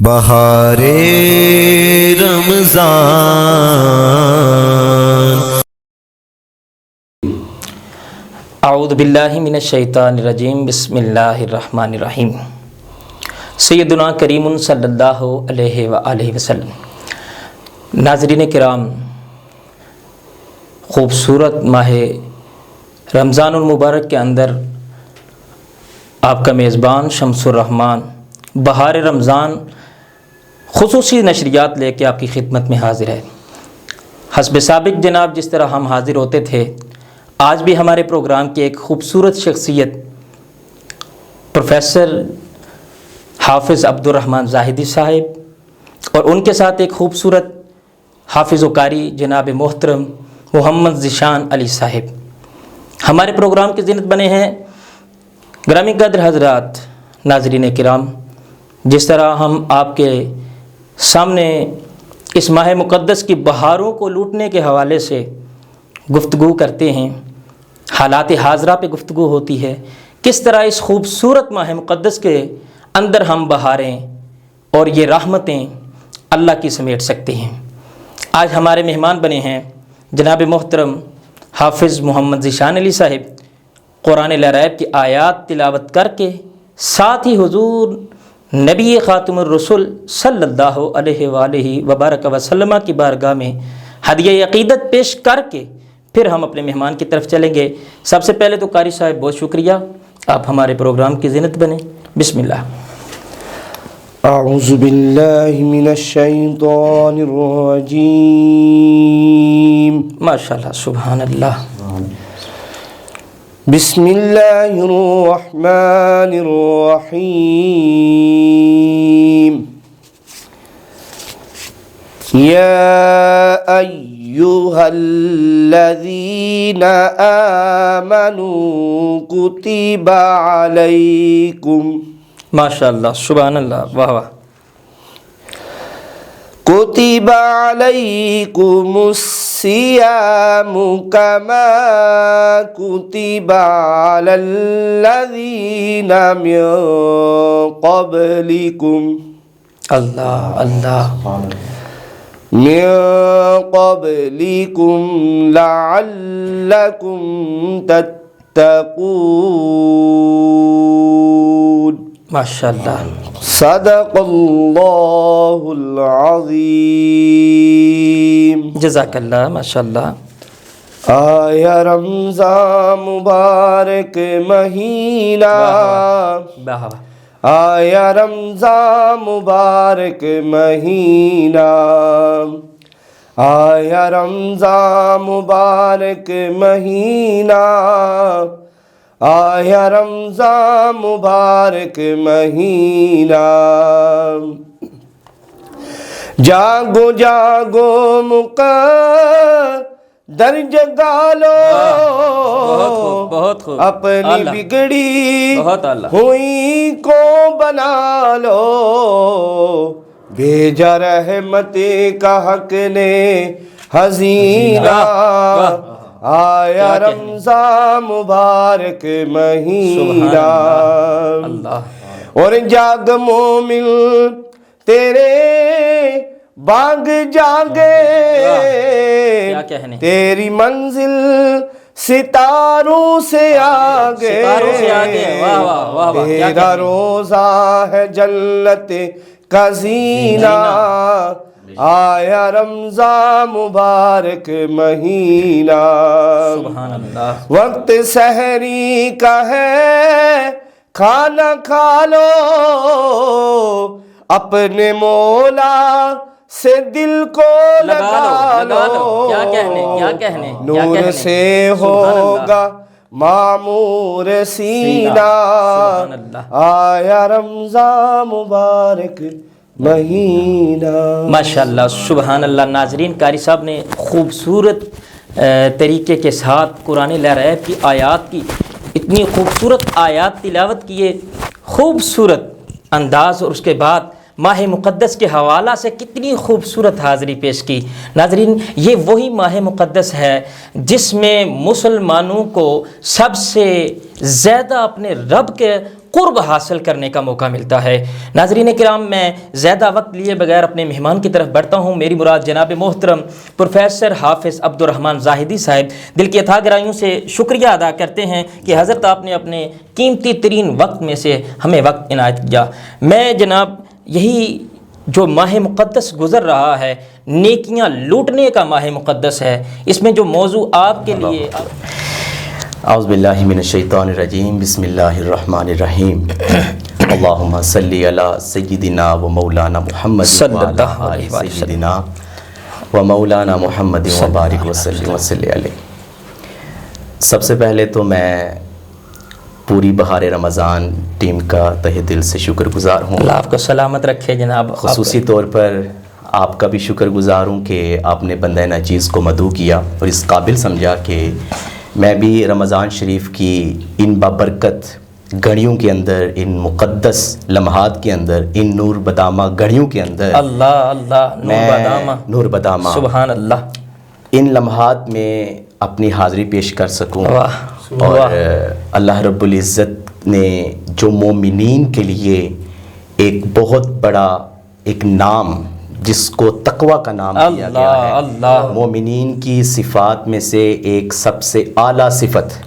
بہار رمضان۔ اعوذ باللہ من الشیطان الرجیم، بسم اللہ الرحمن الرحیم۔ سیدنا کریم صلی اللہ علیہ وآلہ وسلم۔ ناظرین کرام، خوبصورت ماہ رمضان المبارک کے اندر آپ کا میزبان شمس الرحمان بہار رمضان خصوصی نشریات لے کے آپ کی خدمت میں حاضر ہے۔ حسب سابق جناب جس طرح ہم حاضر ہوتے تھے، آج بھی ہمارے پروگرام کی ایک خوبصورت شخصیت پروفیسر حافظ عبدالرحمن زاہدی صاحب اور ان کے ساتھ ایک خوبصورت حافظ و قاری جناب محترم محمد ذیشان علی صاحب ہمارے پروگرام کی زینت بنے ہیں۔ گرامی قدر حضرات، ناظرین کرام، جس طرح ہم آپ کے سامنے اس ماہ مقدس کی بہاروں کو لوٹنے کے حوالے سے گفتگو کرتے ہیں، حالات حاضرہ پہ گفتگو ہوتی ہے، کس طرح اس خوبصورت ماہ مقدس کے اندر ہم بہاریں اور یہ رحمتیں اللہ کی سمیٹ سکتے ہیں۔ آج ہمارے مہمان بنے ہیں جناب محترم حافظ محمد ذیشان علی صاحب، قرآن لا ریب کی آیات تلاوت کر کے ساتھ ہی حضور نبی خاتم الرسول صلی اللہ علیہ وآلہ وبارک وسلم کی بارگاہ میں ہدیہ عقیدت پیش کر کے پھر ہم اپنے مہمان کی طرف چلیں گے۔ سب سے پہلے تو قاری صاحب بہت شکریہ، آپ ہمارے پروگرام کی زینت بنیں۔ بسم اللہ۔ اعوذ باللہ من الشیطان الرجیم، ماشاءاللہ، سبحان اللہ۔ بسم اللہ الرحمن الرحیم۔ یا ایہا الذین آمنوا کتب علیکم، ماشاءاللہ، سبحان اللہ، واہ واہ۔ کتب علیکم الصیام کما کتب علی الذین من قبلکم، اللہ اللہ، من قبلکم لعلکم تتقون۔ ماشاءاللہ، صدق اللہ العظیم۔ جزاک اللہ، ماشاءاللہ۔ آیا رمضان مبارک مہینہ، واہ، آیا رمضان مبارک مہینہ، آیا رمضان مبارک مہینہ، آیا رمضان مبارک مہینہ، جاگو جاگو مقدر جگا لو، بہت خوب، اپنی بگڑی بہت اعلیٰ ہوئی کو بنا لو، بھیجا رحمت کا حق نے حزینہ، آیا رمضان مبارک مہینہ، اور جاگ مومن تیرے باغ جاگے، تیری منزل ستاروں سے آگے، تیرا روزہ ہے جنت کا زینہ، آیا رمضان مبارک مہینہ، وقت سحری کا ہے کھانا کھا لو، اپنے مولا سے دل کو لگا لو، کیا کہنے نور سے ہوگا معمور سینہ، آیا رمضان مبارک مہینہ۔ ماشاءاللہ، سبحان اللہ۔ ناظرین، قاری صاحب نے خوبصورت طریقے کے ساتھ قرآن لا ریب کی آیات کی اتنی خوبصورت آیات تلاوت کیے، خوبصورت انداز، اور اس کے بعد ماہ مقدس کے حوالہ سے کتنی خوبصورت حاضری پیش کی۔ ناظرین، یہ وہی ماہ مقدس ہے جس میں مسلمانوں کو سب سے زیادہ اپنے رب کے قرب حاصل کرنے کا موقع ملتا ہے۔ ناظرین کرام، میں زیادہ وقت لیے بغیر اپنے مہمان کی طرف بڑھتا ہوں۔ میری مراد جناب محترم پروفیسر حافظ عبد الرحمن زاہدی صاحب دل کی اتھاہ گہرائیوں سے شکریہ ادا کرتے ہیں کہ حضرت آپ نے اپنے قیمتی ترین وقت میں سے ہمیں وقت عنایت کیا۔ میں جناب یہی جو ماہ مقدس گزر رہا ہے، نیکیاں لوٹنے کا ماہ مقدس ہے، اس میں جو موضوع آپ کے لیے اعوذ باللہ من الشیطان الرجیم، بسم اللہ الرحمن الرحیم، اللہم صلی علی سیدنا و مولانا محمد صلی وعلی اللہ آل علیہ وسلم سیدنا و مولانا محمد وبارک وسلم وصلی علیہ۔ سب سے پہلے تو میں پوری بہار رمضان ٹیم کا تہہ دل سے شکر گزار ہوں۔ اللہ آپ کو سلامت رکھے جناب۔ خصوصی طور پر آپ کا بھی شکر گزار ہوں کہ آپ نے بندہ ناچیز کو مدعو کیا اور اس قابل سمجھا کہ میں بھی رمضان شریف کی ان بابرکت گھڑیوں کے اندر، ان مقدس لمحات کے اندر، ان نور بدامہ گھڑیوں کے اندر اللہ اللہ نور بدامہ سبحان اللہ، ان لمحات میں اپنی حاضری پیش کر سکوں۔ واہ اور واہ، اللہ رب العزت نے جو مومنین کے لیے ایک بہت بڑا ایک نام، جس کو تقوی کا نام دیا گیا ہے، اللہ مومنین کی صفات میں سے ایک سب سے اعلیٰ صفت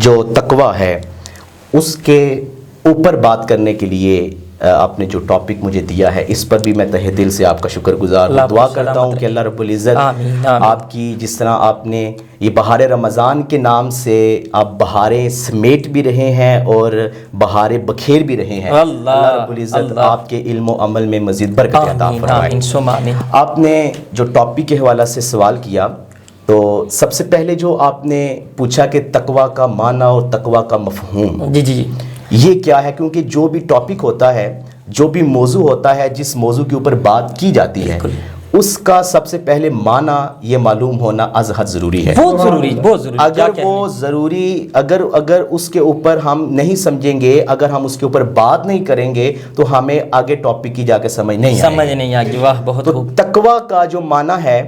جو تقوی ہے، اس کے اوپر بات کرنے کے لیے آپ نے جو ٹاپک مجھے دیا ہے، اس پر بھی میں تہہ دل سے آپ کا شکر گزار ہوں۔ دعا کرتا ہوں کہ اللہ رب العزت آمین آمین۔ آپ کی، جس طرح آپ نے یہ بہار رمضان کے نام سے آپ بہاریں سمیٹ بھی رہے ہیں اور بہاریں بکھیر بھی رہے ہیں، اللہ رب العزت آپ کے علم و عمل میں مزید برکت عطا آمین فرمائے۔ آمین ثم آمین۔ آپ نے جو ٹاپک کے حوالہ سے سوال کیا، تو سب سے پہلے جو آپ نے پوچھا کہ تقوی کا معنی اور تقوی کا مفہوم جی جی، یہ کیا ہے، کیونکہ جو بھی ٹاپک ہوتا ہے، جو بھی موضوع ہوتا ہے، جس موضوع کے اوپر بات کی جاتی ہے، اس کا سب سے پہلے معنی یہ معلوم ہونا از حد ضروری ہے۔ بہت ضروری، بہت ضروری۔ اگر وہ ضروری، اگر اس کے اوپر ہم نہیں سمجھیں گے، اگر ہم اس کے اوپر بات نہیں کریں گے، تو ہمیں آگے ٹاپک کی جا کے سمجھ نہیں آئے سمجھ نہیں آگی۔ واہ، بہت تو خوب۔ تقوی کا جو معنی ہے،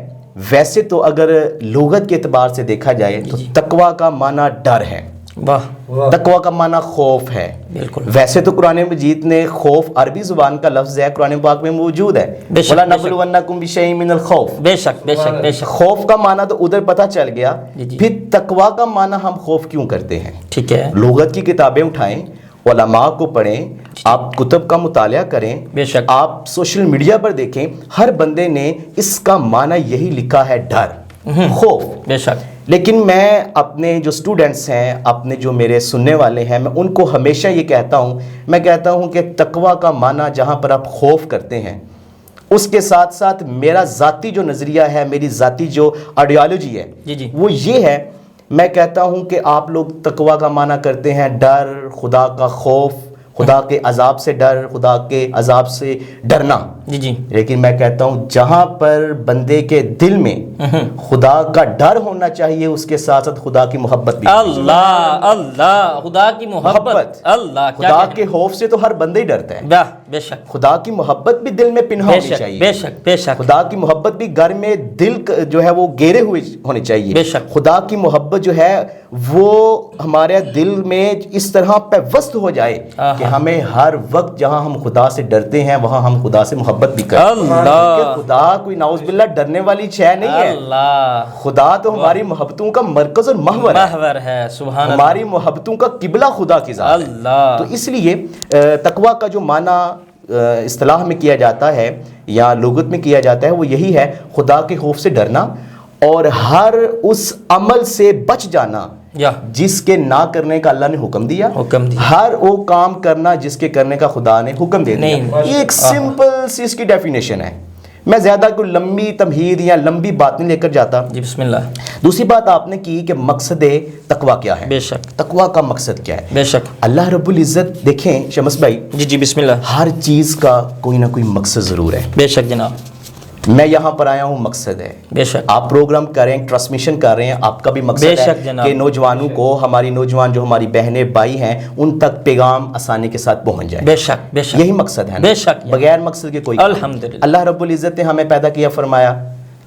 ویسے تو اگر لغت کے اعتبار سے دیکھا جائے تو تقوی کا معنی ڈر ہے، واہ، تقوی کا معنی خوف ہے۔ بالکل۔ ویسے تو قرآن مجید نے خوف عربی زبان کا لفظ ہے، قرآن پاک میں موجود ہے، بے شک، وَلَا بے شک۔ نَبْلُوَنَّكُمْ بِشَيْءٍ مِّنَ الْخَوْفِ۔ بے شک بے شک بے شک۔ خوف کا معنی تو ادھر پتہ چل گیا، جی۔ پھر تقوی کا معنی ہم خوف کیوں کرتے ہیں؟ ٹھیک ہے، لغت کی کتابیں اٹھائیں، علماء کو پڑھیں، آپ کتب کا مطالعہ کریں، بے شک۔ آپ سوشل میڈیا پر دیکھیں، ہر بندے نے اس کا معنی یہی لکھا ہے، ڈر، خوف۔ بے شک۔ لیکن میں اپنے جو سٹوڈنٹس ہیں، اپنے جو میرے سننے والے ہیں، میں ان کو ہمیشہ یہ کہتا ہوں، میں کہتا ہوں کہ تقوی کا معنی جہاں پر آپ خوف کرتے ہیں، اس کے ساتھ ساتھ میرا ذاتی جو نظریہ ہے، میری ذاتی جو آئیڈیالوجی ہے، جی جی، وہ یہ ہے، میں کہتا ہوں کہ آپ لوگ تقوی کا معنی کرتے ہیں ڈر، خدا کا خوف، خدا کے عذاب سے ڈر، خدا کے عذاب سے ڈرنا۔ جی جی، لیکن میں کہتا ہوں جہاں پر بندے کے دل میں خدا کا ڈر ہونا چاہیے، اس کے ساتھ ساتھ خدا کی محبت بھی۔ اللہ اللہ، خدا کی محبت، اللہ کیا خدا کہنا۔ کے خوف سے تو ہر بندہ ہی ڈرتا ہے، واہ، بے شک خدا کی محبت بھی دل میں پنہا بے ہونی شک چاہیے، بے شک بے شک خدا کی محبت بھی گھر میں دل جو ہے وہ گہرے ہوئے ہونے چاہیے۔ بے شک۔ خدا کی محبت جو ہے وہ ہمارے دل میں اس طرح پیوست ہو جائے کہ ہمیں ہر وقت جہاں ہم خدا سے ڈرتے ہیں، وہاں ہم خدا سے محبت بھی کریں۔ اللہ، کیونکہ خدا کوئی نعوذ باللہ ڈرنے والی شے نہیں ہے، اللہ خدا تو ہماری محبتوں کا مرکز اور محور ہے، محور ہے، سبحان اللہ، ہماری محبتوں کا قبلہ خدا کی ذات ہے۔ اللہ۔ تو اس لیے تقوی کا جو معنی اصطلاح میں کیا جاتا ہے یا لغت میں کیا جاتا ہے، وہ یہی ہے، خدا کے خوف سے ڈرنا اور ہر اس عمل سے بچ جانا یا جس کے نہ کرنے کا اللہ نے حکم دیا، ہر وہ کام کرنا جس کے کرنے کا خدا نے حکم دے دیا۔ یہ ایک سمپل سی اس کی ڈیفینیشن ہے، میں زیادہ کوئی لمبی تمہید یا لمبی بات نہیں لے کر جاتا۔ جی بسم اللہ۔ دوسری بات آپ نے کی کہ مقصد تقوی کیا ہے، بے شک، تقوی کا مقصد کیا ہے؟ بے شک، اللہ رب العزت، دیکھیں شمس بھائی، جی جی بسم اللہ، ہر چیز کا کوئی نہ کوئی مقصد ضرور ہے۔ بے شک جناب، میں یہاں پر آیا ہوں مقصد ہے، بے شک آپ پروگرام کر رہے ہیں، ٹرانسمیشن کر رہے ہیں، آپ کا بھی بے مقصد شک ہے جناب، کہ نوجوانوں کو، ہماری نوجوان جو ہماری بہنیں بھائی ہیں ان تک پیغام آسانی کے ساتھ پہنچ جائے، بے شک بے شک یہی مقصد ہے نا، بے شک بغیر مقصد کے کوئی کام نہیں۔ الحمدللہ۔ اللہ رب العزت نے ہمیں پیدا کیا، فرمایا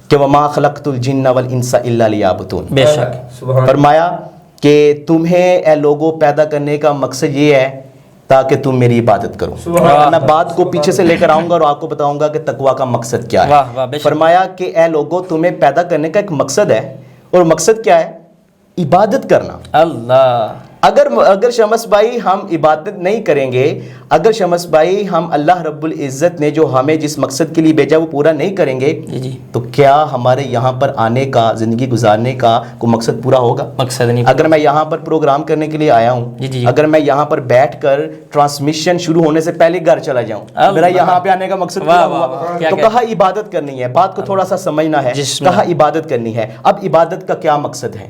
کہ وما خلقت الجن والانس الا لیعبدون، بے شک فرمایا کہ تمہیں اے لوگوں پیدا کرنے کا مقصد یہ ہے تاکہ تم میری عبادت کرو۔ میں بات کو پیچھے سے لے کر آؤں گا اور آپ کو بتاؤں گا کہ تقویٰ کا مقصد کیا واہ واہ، بے ہے۔ شک۔ فرمایا کہ اے لوگوں تمہیں پیدا کرنے کا ایک مقصد ہے، اور مقصد کیا ہے؟ عبادت کرنا۔ اللہ، اگر شمس بھائی ہم عبادت نہیں کریں گے، اگر شمس بھائی ہم اللہ رب العزت نے جو ہمیں جس مقصد کے لیے بھیجا وہ پورا نہیں کریں گے، جی تو کیا ہمارے یہاں پر آنے کا، زندگی گزارنے کا کوئی مقصد پورا ہوگا؟ مقصد نہیں۔ اگر میں یہاں پر پروگرام کرنے کے لیے آیا ہوں، جی۔ اگر میں یہاں پر بیٹھ کر ٹرانسمیشن شروع ہونے سے پہلے گھر چلا جاؤں، میرا یہاں پہ آنے کا مقصد پورا ہوا، تو کہا عبادت کرنی ہے۔ بات کو تھوڑا سا سمجھنا ہے، کہا عبادت کرنی ہے۔ اب عبادت کا کیا مقصد ہے؟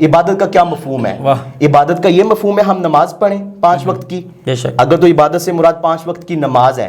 عبادت کا کیا مفہوم ہے؟ عبادت کا یہ مفہوم ہے ہم نماز پڑھیں 5 وقت کی۔ بے شک۔ اگر تو عبادت سے مراد 5 وقت کی نماز ہے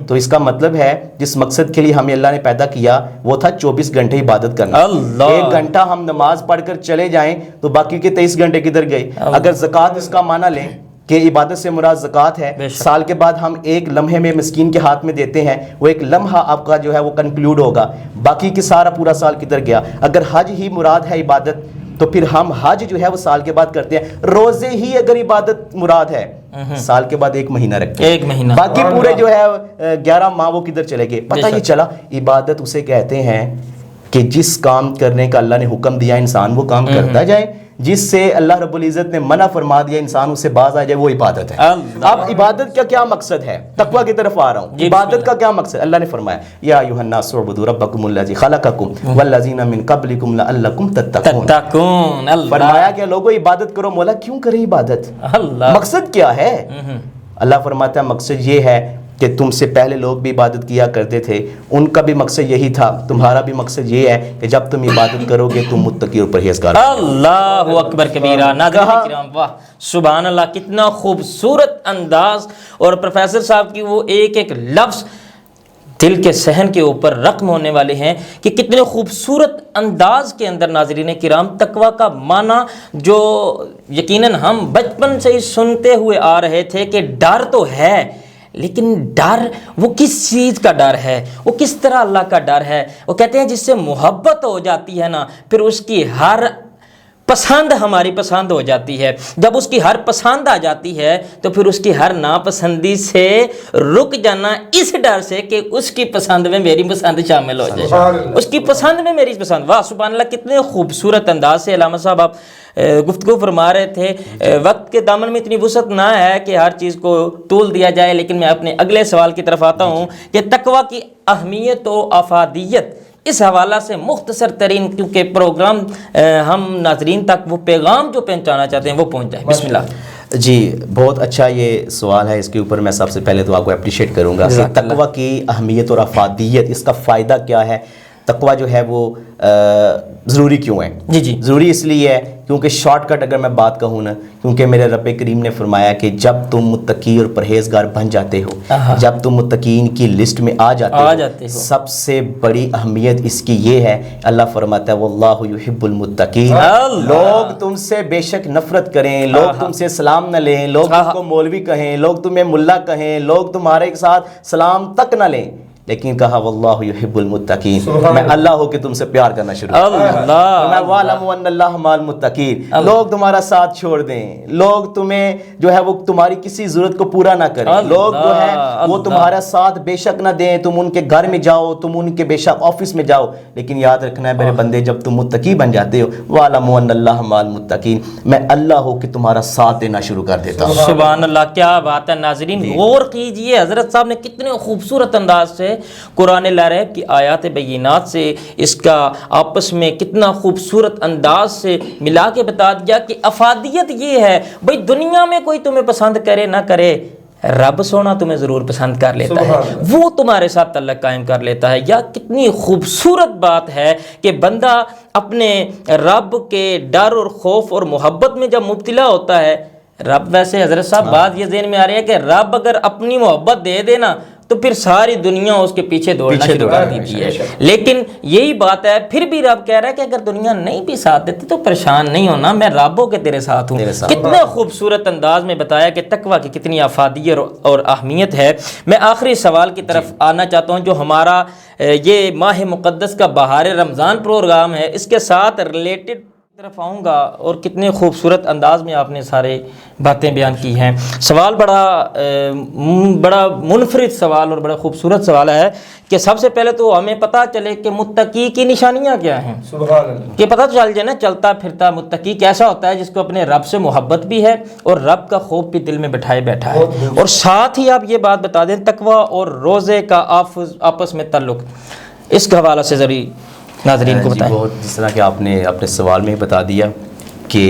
تو اس کا مطلب ہے جس مقصد کے لیے ہمیں اللہ نے پیدا کیا وہ تھا 24 گھنٹے عبادت کرنا۔ اللہ، 1 گھنٹہ ہم نماز پڑھ کر چلے جائیں تو باقی کے 23 گھنٹے کدھر گئے؟ اگر زکوٰۃ اس کا معنی لیں کہ عبادت سے مراد زکوٰۃ ہے، سال کے بعد ہم 1 لمحے میں مسکین کے ہاتھ میں دیتے ہیں، وہ 1 لمحہ آپ کا جو ہے وہ کنکلوڈ ہوگا، باقی کے سارا پورا سال کدھر گیا؟ اگر حج ہی مراد ہے عبادت تو پھر ہم حج جو ہے وہ سال کے بعد کرتے ہیں۔ روزے ہی اگر عبادت مراد ہے، سال کے بعد 1 مہینہ رکھتے ہیں، 1 مہینہ، باقی پورے جو ہے 11 ماہ وہ کدھر چلے گئے؟ پتہ یہ چلا عبادت اسے کہتے ہیں کہ جس کام کرنے کا اللہ نے حکم دیا انسان وہ کام کرتا جائے، جس سے اللہ رب العزت نے منع فرما دیا انسان اس سے باز آ جائے، وہ عبادت ہے۔ اب عبادت کا کیا مقصد ہے؟ تقویٰ کی طرف آ رہا ہوں۔ عبادت کا کیا مقصد؟ اللہ نے فرمایا یا ایھا الناس اعبدوا ربکم الذی خلقکم والذین من قبلکم لعلکم تتقون۔ فرمایا کہ لوگوں عبادت کرو۔ مولا کیوں کرے عبادت؟ مقصد کیا ہے؟ اللہ فرماتا ہے مقصد یہ ہے کہ تم سے پہلے لوگ بھی عبادت کیا کرتے تھے، ان کا بھی مقصد یہی تھا، تمہارا بھی مقصد یہ ہے کہ جب تم عبادت کرو گے تم متقی اور پرہیزگار۔ اللہ اکبر کبیرہ۔ ناظرین کرام، واہ سبحان اللہ، کتنا خوبصورت انداز، اور پروفیسر صاحب کی وہ ایک لفظ دل کے صحن کے اوپر رقم ہونے والے ہیں کہ کتنے خوبصورت انداز کے اندر ناظرین کرام تقویٰ کا معنی جو یقیناً ہم بچپن سے ہی سنتے ہوئے آ رہے تھے کہ ڈر تو ہے، لیکن ڈر وہ کس چیز کا ڈر ہے، وہ کس طرح اللہ کا ڈر ہے؟ وہ کہتے ہیں جس سے محبت ہو جاتی ہے نا، پھر اس کی ہر پسند ہماری پسند ہو جاتی ہے۔ جب اس کی ہر پسند آ جاتی ہے تو پھر اس کی ہر ناپسندی سے رک جانا، اس ڈر سے کہ اس کی پسند میں میری پسند شامل ہو جائے، اس کی پسند میں میری پسند۔ واہ سبحان اللہ، کتنے خوبصورت انداز سے علامہ صاحب آپ گفتگو فرما رہے تھے۔ وقت کے دامن میں اتنی وسعت نہ ہے کہ ہر چیز کو طول دیا جائے، لیکن میں اپنے اگلے سوال کی طرف آتا ہوں کہ تقویٰ کی اہمیت و افادیت، اس حوالہ سے مختصر ترین، کیونکہ پروگرام ہم ناظرین تک وہ پیغام جو پہنچانا چاہتے ہیں وہ پہنچ جائے۔ بسم اللہ۔ جی بہت اچھا یہ سوال ہے، اس کے اوپر میں سب سے پہلے تو آپ کو اپریشیٹ کروں گا کہ تقویٰ کی اہمیت اور افادیت، اس کا فائدہ کیا ہے، تقویٰ جو ہے وہ ضروری کیوں ہے؟ جی ضروری اس لیے ہے کیونکہ شارٹ کٹ اگر میں بات کہوں نا، کیونکہ میرے رب کریم نے فرمایا کہ جب تم متقی اور پرہیزگار بن جاتے ہو، جب تم متقین کی لسٹ میں آ جاتے ہو، سب سے بڑی اہمیت اس کی یہ ہے، اللہ فرماتا ہے واللہ یحب المتقین۔ لوگ تم سے بے شک نفرت کریں، لوگ تم سے سلام نہ لیں، لوگ تم کو مولوی کہیں، لوگ تمہیں ملا کہیں، لوگ تمہارے ساتھ سلام تک نہ لیں، لیکن کہا واللہ یحب المتقین، میں اللہ ہو کہ تم سے پیار کرنا شروع کر میں وَاعْلَمُوا أَنَّ اللَّهَ مَعَ الْمُتَّقِينَ۔ لوگ تمہارا ساتھ چھوڑ دیں، لوگ تمہیں جو ہے وہ تمہاری کسی ضرورت کو پورا نہ کریں، لوگ جو ہے وہ تمہارا ساتھ بے شک نہ دیں، تم ان کے گھر میں جاؤ، تم ان کے بے شک آفس میں جاؤ، لیکن یاد رکھنا ہے میرے بندے، جب تم متقی بن جاتے ہو، وَاعْلَمُوا أَنَّ اللَّهَ مَعَ الْمُتَّقِينَ، میں اللہ ہو کہ تمہارا ساتھ دینا شروع کر دیتا ہوں۔ سبحان اللہ، کیا بات ہے ناظرین، غور کیجئے حضرت صاحب نے کتنے خوبصورت انداز سے قرآن لاریب کی آیات بینات سے اس کا آپس میں کتنا خوبصورت انداز سے ملا کے بتا دیا کہ افادیت یہ ہے بھئی، دنیا میں کوئی تمہیں پسند کرے نہ کرے، رب سونا تمہیں ضرور پسند کر لیتا ہے، وہ تمہارے ساتھ تعلق قائم کر لیتا ہے۔ یا کتنی خوبصورت بات ہے کہ بندہ اپنے رب کے ڈر اور خوف اور محبت میں جب مبتلا ہوتا ہے، رب ویسے حضرت صاحب بات یہ ذہن میں آ رہی ہے کہ رب اگر اپنی محبت دے دے نا تو پھر ساری دنیا اس کے پیچھے دوڑنا شروع کر دیتی ہے. لیکن یہی بات ہے، پھر بھی رب کہہ رہا ہے کہ اگر دنیا نہیں بھی ساتھ دیتی تو پریشان نہیں ہونا، میں رب ہو کے تیرے ساتھ ہوں. کتنے خوبصورت انداز میں بتایا کہ تقویٰ کی کتنی افادیت اور اہمیت ہے. میں آخری سوال کی طرف آنا چاہتا ہوں، جو ہمارا یہ ماہ مقدس کا بہار رمضان پروگرام ہے، اس کے ساتھ ریلیٹڈ طرف آؤں گا، اور کتنے خوبصورت انداز میں آپ نے سارے باتیں بیان کی ہیں. سوال بڑا منفرد سوال اور بڑا خوبصورت سوال ہے کہ سب سے پہلے تو ہمیں پتہ چلے کہ متقی کی نشانیاں کیا ہیں. سبحان اللہ. کہ پتہ چل جائے نا، چلتا پھرتا متقی کیسا ہوتا ہے، جس کو اپنے رب سے محبت بھی ہے اور رب کا خوف بھی دل میں بٹھائے بیٹھا ہے. اور ساتھ ہی آپ یہ بات بتا دیں، تقویٰ اور روزے کا آپس میں تعلق، اس کے حوالے سے ضروری ناظرین کو بتائیں. بہت، جس طرح کہ آپ نے اپنے سوال میں ہی بتا دیا کہ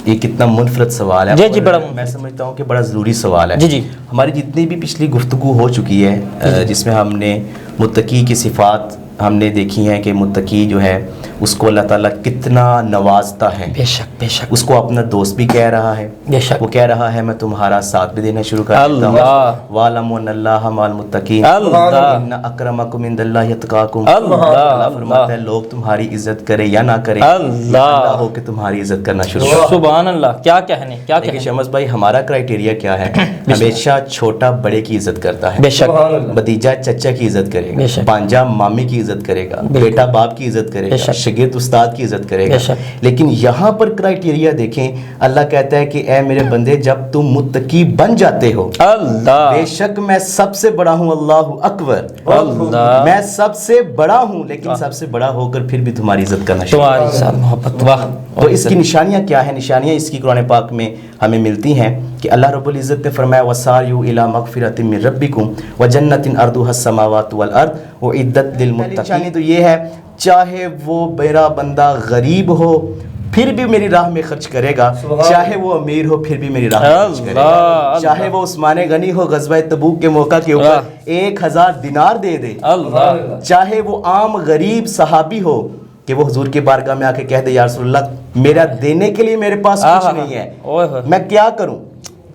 یہ کتنا منفرد سوال ہے. جی بڑا میں سمجھتا ہوں کہ بڑا ضروری سوال ہے. جی ہماری جتنی بھی پچھلی گفتگو ہو چکی ہے جس میں ہم نے متقی کی صفات ہم نے دیکھی ہیں کہ متقی جو ہے اس کو اللہ تعالیٰ کتنا نوازتا ہے. بے شک بے شک. اس کو اپنا دوست بھی کہہ رہا ہے. بے شک. وہ کہہ رہا ہے میں تمہارا ساتھ بھی دینا شروع کر دیتا ہوں. وَاعْلَمُوا أَنَّ اللَّهَ مَعَ الْمُتَّقِينَ إِنَّ أَكْرَمَكُمْ عِندَ اللَّهِ أَتْقَاكُمْ. اللہ فرماتا ہے لوگ تمہاری عزت کرے یا نہ کرے، اللہ ہو کہ تمہاری عزت کرنا شروع کر. سبحان اللہ. کیا کہنے، کیا کہنے. شمس بھائی، ہمارا کرائیٹیریا کیا ہے؟ ہمیشہ چھوٹا بڑے کی عزت کرتا ہے. بے شک. بھتیجا چچا کی عزت کرے بے گا، شک. بانجا مامی کی عزت کرے گا، بیٹا باپ کی عزت کرے گا، شاگرد استاد کی عزت کرے گا. لیکن یہاں پر کرائیٹیریا دیکھیں، اللہ کہتا ہے کہ اے میرے بندے جب تم متقی بن جاتے ہو، اللہ بے شک میں سب سے بڑا ہوں، اللہ اکبر، اللہ میں سب سے بڑا ہوں، لیکن سب سے بڑا ہو کر پھر بھی تمہاری عزت کرنا شروع. تمہاری ساتھ محبت. واہ. تو اس کی نشانیاں کیا ہیں؟ نشانیاں اس کی قرآن پاک میں ہمیں ملتی ہیں کہ اللہ رب العزت نے فرمایا وَسَارِعُوا إِلَىٰ مَغْفِرَةٍ مِّن رَبِّكُمْ وَجَنَّةٍ أَرْضُهَا السَّمَاوَاتُ وَالْأَرْضُ أُعِدَّتْ لِلْمُتَّقِينَ. نشانی تو یہ ہے، چاہے وہ میرا بندہ غریب ہو پھر بھی میری راہ میں خرچ کرے گا، چاہے وہ امیر ہو پھر بھی میری راہ میں خرچ کرے گا، چاہے وہ عثمان غنی ہو غزوہ تبوک کے موقع کے اوپر 1000 دینار دے دے، چاہے وہ عام غریب صحابی ہو کہ وہ حضور کے بارگاہ میں آ کے کہہ دے یا رسول اللہ میرا دینے کے لیے میرے پاس کچھ نہیں ہے، میں کیا کروں؟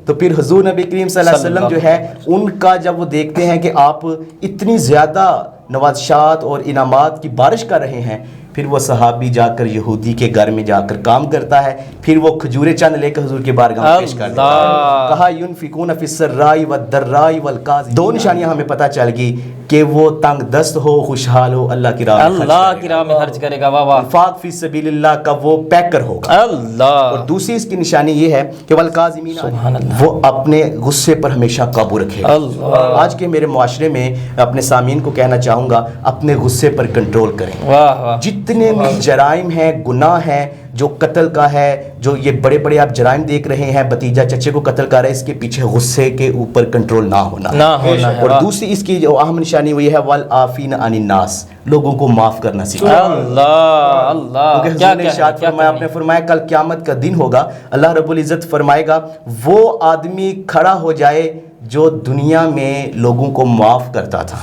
تو پھر حضور نبی کریم صلی اللہ علیہ وسلم جو ہے ان کا جب وہ دیکھتے ہیں کہ آپ اتنی زیادہ نوازشات اور انعامات کی بارش کر رہے ہیں، پھر وہ صحابی جا کر یہودی کے گھر میں جا کر کام کرتا ہے، پھر وہ کھجوریں چند لے کر حضور کے بارگاہ میں پیش کر دیتا ہے. کہا ينفقون في السراء والضراء والكاظمين. دو نشانیاں ہمیں پتہ چل گئی کہ وہ تنگ دست ہو، خوشحال ہو، اللہ کی راہ میں خرچ کرے گا. واہ واہ. انفاق فی سبیل اللہ کا وہ پیکر ہوگا. اللہ. اور دوسری اس کی نشانی یہ ہے کہ والکاظمین، وہ اپنے غصے پر ہمیشہ قابو رکھے گا. آج کے میرے معاشرے میں اپنے سامعین کو کہنا چاہوں گا اپنے غصے پر کنٹرول کریں. جتنے بھی جرائم ہیں، گناہ ہیں، جو قتل کا ہے، جو یہ بڑے بڑے آپ جرائم دیکھ رہے ہیں، بھتیجا چچے کو قتل کر رہا ہے، اس کے پیچھے غصے کے اوپر کنٹرول نہ ہونا ہے. اور دوسری اس کی جو اہم نشانی وہ یہ ہے والعافین عن الناس، لوگوں کو معاف کرنا سیکھیں. اللہ اللہ. کیونکہ حضور نے ارشاد فرمایا، آپ نے فرمایا کل قیامت کا دن ہوگا، اللہ رب العزت فرمائے گا وہ آدمی کھڑا ہو جائے جو دنیا میں لوگوں کو معاف کرتا تھا.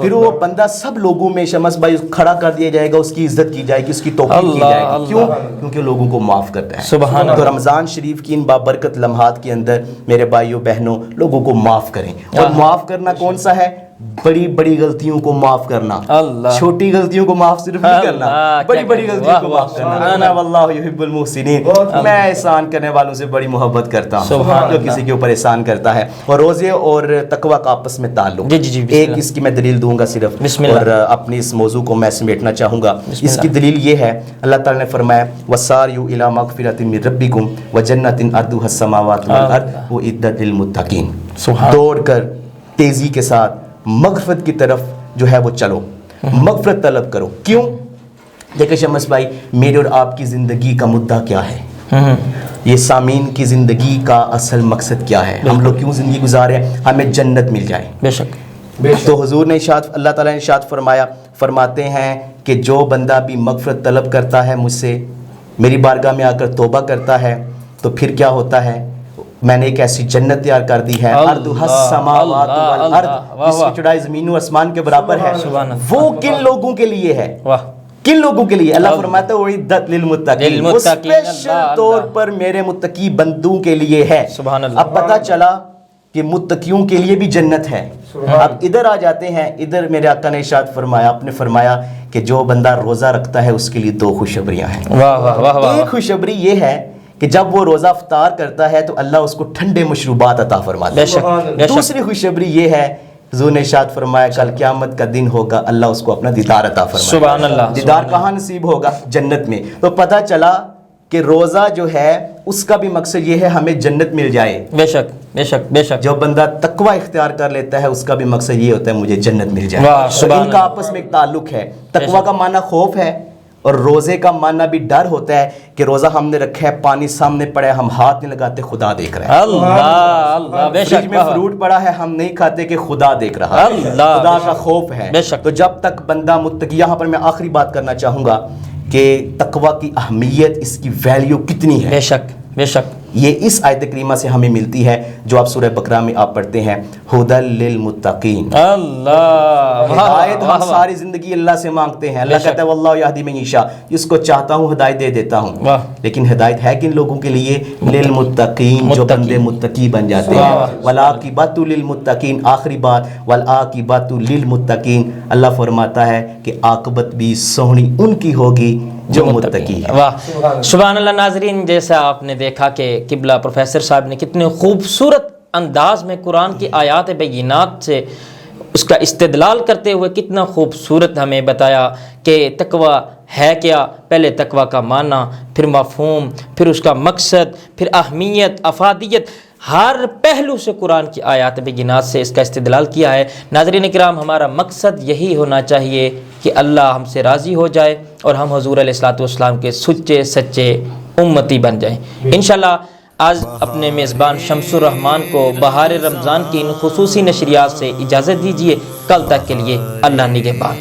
پھر وہ بندہ سب لوگوں میں شمس بھائی کھڑا کر دیا جائے گا، اس کی عزت کی جائے گی، اس کی توقیر کی جائے گی. کیوں؟ کیونکہ لوگوں کو معاف کرتا ہے. سبحان. تو رمضان شریف کی ان بابرکت لمحات کے اندر میرے بھائیوں بہنوں لوگوں کو معاف کریں. اور معاف کرنا کون سا ہے؟ بڑی بڑی غلطیوں کو معاف کرنا، چھوٹی غلطیوں کو معاف صرف نہیں کرنا، بڑی بڑی غلطیوں کو معاف کرنا. انا واللہ یحب المحسنین، میں احسان کرنے والوں سے بڑی محبت کرتا ہوں جو کسی کے اوپر احسان کرتا ہے. اور روزے اور تقویٰ کا آپس میں تعلق، ایک اس کی میں دلیل دوں گا صرف، اور اپنی اس موضوع کو میں سمیٹنا چاہوں گا. اس کی دلیل یہ ہے، اللہ تعالیٰ نے فرمایا وَسَارِعُوا إِلَىٰ مَغْفِرَةٍ مِّن رَبِّكُمْ وَجَنَّةٍ أَرْضُهَا السَّمَاوَاتُ وَالْأَرْضُ أُعِدَّتْ لِلْمُتَّقِينَ. دوڑ کر تیزی کے ساتھ مغفرت کی طرف جو ہے وہ چلو، مغفرت طلب کرو. کیوں؟ دیکھیں شمس بھائی، میرے اور آپ کی زندگی کا مدعا کیا ہے؟ یہ سامعین کی زندگی کا اصل مقصد کیا ہے؟ ہم لوگ کیوں زندگی گزارے ہیں؟ ہمیں جنت مل جائے. بے شک. تو حضور نے اللہ تعالیٰ نے ارشاد فرماتے ہیں کہ جو بندہ بھی مغفرت طلب کرتا ہے مجھ سے، میری بارگاہ میں آ کر توبہ کرتا ہے، تو پھر کیا ہوتا ہے؟ میں نے ایک ایسی جنت تیار کر دی ہے، ارضھا السماوات والارض، جس کی چوڑائی زمین و آسمان کے برابر ہے. وہ کن لوگوں کے لیے ہے؟ کن لوگوں کے لیے؟ اللہ فرماتا ہے اعدت للمتقین، وہ اسپیشل طور پر میرے متقی بندوں کے لیے ہے. اب پتہ چلا کہ متقیوں کے لیے بھی جنت ہے۔ اب ادھر آ جاتے ہیں، ادھر میرے آقا نے ارشاد فرمایا، آپ نے فرمایا کہ جو بندہ روزہ رکھتا ہے اس کے لیے 2 خوشخبریاں ہیں۔ واہ واہ واہ واہ، ایک خوشخبری یہ ہے کہ جب وہ روزہ افطار کرتا ہے تو اللہ اس کو ٹھنڈے مشروبات عطا فرماتا بے ہے۔ شک بے شک، دوسری خوشخبری یہ ہے، حضور نے ارشاد فرمایا کل قیامت کا دن ہوگا، اللہ اس کو اپنا دیدار عطا فرمائے۔ سبحان اللہ، دیدار کہاں نصیب ہوگا؟ جنت میں۔ تو پتہ چلا کہ روزہ جو ہے اس کا بھی مقصد یہ ہے ہمیں جنت مل جائے۔ بے شک بے شک بے شک، جو بندہ تقوی اختیار کر لیتا ہے اس کا بھی مقصد یہ ہوتا ہے مجھے جنت مل جائے۔ واہ، تو سبحان ان کا آپس میں ایک تعلق ہے۔ تقوی کا معنی خوف ہے، اور روزے کا معنی بھی ڈر ہوتا ہے کہ روزہ ہم نے رکھا ہے، پانی سامنے پڑا ہے، ہم ہاتھ نہیں لگاتے، خدا دیکھ رہا ہے۔ اللہ اللہ، بے فریج شک، میں فروٹ پڑا ہے، ہم نہیں کھاتے کہ خدا دیکھ رہا ہے۔ اللہ، خدا کا خوف ہے۔ بے شک۔ تو جب تک بندہ متقی، یہاں پر میں آخری بات کرنا چاہوں گا کہ تقوی کی اہمیت، اس کی ویلیو کتنی ہے، بے شک بے شک، یہ اس آیت کریمہ سے ہمیں ملتی ہے جو آپ سورہ بقرہ میں آپ پڑھتے ہیں، ہدی للمتقین۔ اللہ، ہدایت ہم ساری زندگی اللہ سے مانگتے ہیں، اللہ کہتا ہے واللہ یہدی من یشاء، جس کو چاہتا ہوں ہدایت دے دیتا ہوں۔ واہ، لیکن ہدایت ہے کن لوگوں کے لیے؟ للمتقین، جو بندے متقی بن جاتے ہیں۔ والعاقبۃ للمتقین، آخری بات، والعاقبۃ للمتقین، اللہ فرماتا ہے کہ عاقبت بھی سونی ان کی ہوگی جو متقی ہے۔ واہ، سبحان اللہ۔ ناظرین، جیسا آپ نے دیکھا کہ قبلہ پروفیسر صاحب نے کتنے خوبصورت انداز میں قرآن کی آیات بینات سے اس کا استدلال کرتے ہوئے کتنا خوبصورت ہمیں بتایا کہ تقوی ہے کیا، پہلے تقوی کا معنی، پھر مفہوم، پھر اس کا مقصد، پھر اہمیت، افادیت، ہر پہلو سے قرآن کی آیات بینات سے اس کا استدلال کیا ہے۔ ناظرین کرام، ہمارا مقصد یہی ہونا چاہیے کہ اللہ ہم سے راضی ہو جائے اور ہم حضور علیہ الصلوۃ والسلام کے سچے سچے امتی بن جائیں انشاءاللہ۔ آج اپنے میزبان شمس الرحمان کو بہار رمضان کی ان خصوصی نشریات سے اجازت دیجیے، کل تک کے لیے اللہ نگہبان۔